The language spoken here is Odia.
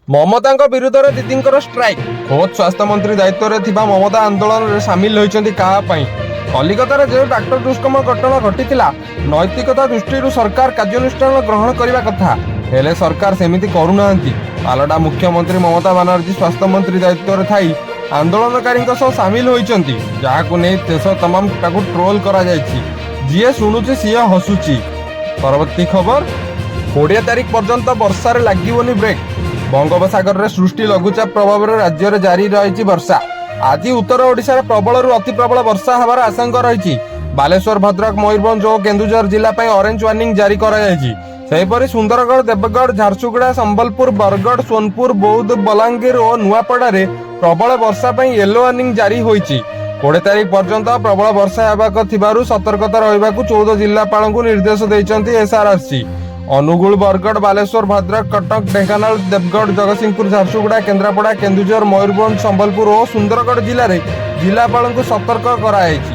ମମତାଙ୍କ ବିରୁଦ୍ଧରେ ଦିଦିଙ୍କର ଷ୍ଟ୍ରାଇକ୍। ଖୋଦ୍ ସ୍ୱାସ୍ଥ୍ୟମନ୍ତ୍ରୀ ଦାୟିତ୍ୱରେ ଥିବା ମମତା ଆନ୍ଦୋଳନରେ ସାମିଲ ହୋଇଛନ୍ତି କାହା ପାଇଁ? କଲିକତାରେ ଯେଉଁ ଡାକ୍ତର ଦୁଷ୍କର୍ମ ଘଟଣା ଘଟିଥିଲା, ନୈତିକତା ଦୃଷ୍ଟିରୁ ସରକାର କାର୍ଯ୍ୟାନୁଷ୍ଠାନ ଗ୍ରହଣ କରିବା କଥା, ହେଲେ ସରକାର ସେମିତି କରୁନାହାନ୍ତି। ପାଲଟା ମୁଖ୍ୟମନ୍ତ୍ରୀ ମମତା ବାନାର୍ଜୀ ସ୍ୱାସ୍ଥ୍ୟମନ୍ତ୍ରୀ ଦାୟିତ୍ୱରେ ଥାଇ ଆନ୍ଦୋଳନକାରୀଙ୍କ ସହ ସାମିଲ ହୋଇଛନ୍ତି, ଯାହାକୁ ନେଇ ଦେଶ ତମାମ ତାକୁ ଟ୍ରୋଲ କରାଯାଇଛି। ଯିଏ ଶୁଣୁଛି ସିଏ ହସୁଛି। ପରବର୍ତ୍ତୀ ଖବର, 20 ତାରିଖ ପର୍ଯ୍ୟନ୍ତ ବର୍ଷାରେ ଲାଗିବନି ବ୍ରେକ୍। ବଙ୍ଗୋପସାଗରରେ ସୃଷ୍ଟି ଲଘୁଚାପ ପ୍ରଭାବରେ ରାଜ୍ୟରେ ଜାରି ରହିଛି ବର୍ଷା। ଆଜି ଉତ୍ତର ଓଡ଼ିଶାରେ ପ୍ରବଳରୁ ଅତି ପ୍ରବଳ ବର୍ଷା ହେବାର ଆଶଙ୍କା ରହିଛି। ବାଲେଶ୍ୱର, ଭଦ୍ରକ, ମୟୂରଭଞ୍ଜ ଓ କେନ୍ଦୁଝର ଜିଲ୍ଲା ପାଇଁ ଅରେଞ୍ଜ ୱାର୍ଣ୍ଣିଂ ଜାରି କରାଯାଇଛି। ସେହିପରି ସୁନ୍ଦରଗଡ଼, ଦେବଗଡ଼, ଝାରସୁଗୁଡ଼ା, ସମ୍ବଲପୁର, ବରଗଡ଼, ସୋନପୁର, ବୌଦ୍ଧ, ବଲାଙ୍ଗୀର ଓ ନୂଆପଡ଼ାରେ ପ୍ରବଳ ବର୍ଷା ପାଇଁ ୟେଲୋ ୱାର୍ଣ୍ଣିଂ ଜାରି ହୋଇଛି। 20 ତାରିଖ ପର୍ଯ୍ୟନ୍ତ ପ୍ରବଳ ବର୍ଷା ହେବାକୁ ଥିବାରୁ ସତର୍କତା ରହିବାକୁ 14 ଜିଲ୍ଲାପାଳଙ୍କୁ ନିର୍ଦ୍ଦେଶ ଦେଇଛନ୍ତି ଏସ୍ଆର୍ଆର୍ସି। ଅନୁଗୁଳ, ବରଗଡ଼, ବାଲେଶ୍ୱର, ଭଦ୍ରକ, କଟକ, ଢେଙ୍କାନାଳ, ଦେବଗଡ଼, ଜଗତସିଂହପୁର, ଝାରସୁଗୁଡ଼ା, କେନ୍ଦ୍ରାପଡ଼ା, କେନ୍ଦୁଝର, ମୟୂରଭଞ୍ଜ, ସମ୍ବଲପୁର ଓ ସୁନ୍ଦରଗଡ଼ ଜିଲ୍ଲାରେ ଜିଲ୍ଲାପାଳଙ୍କୁ ସତର୍କ କରାଯାଇଛି।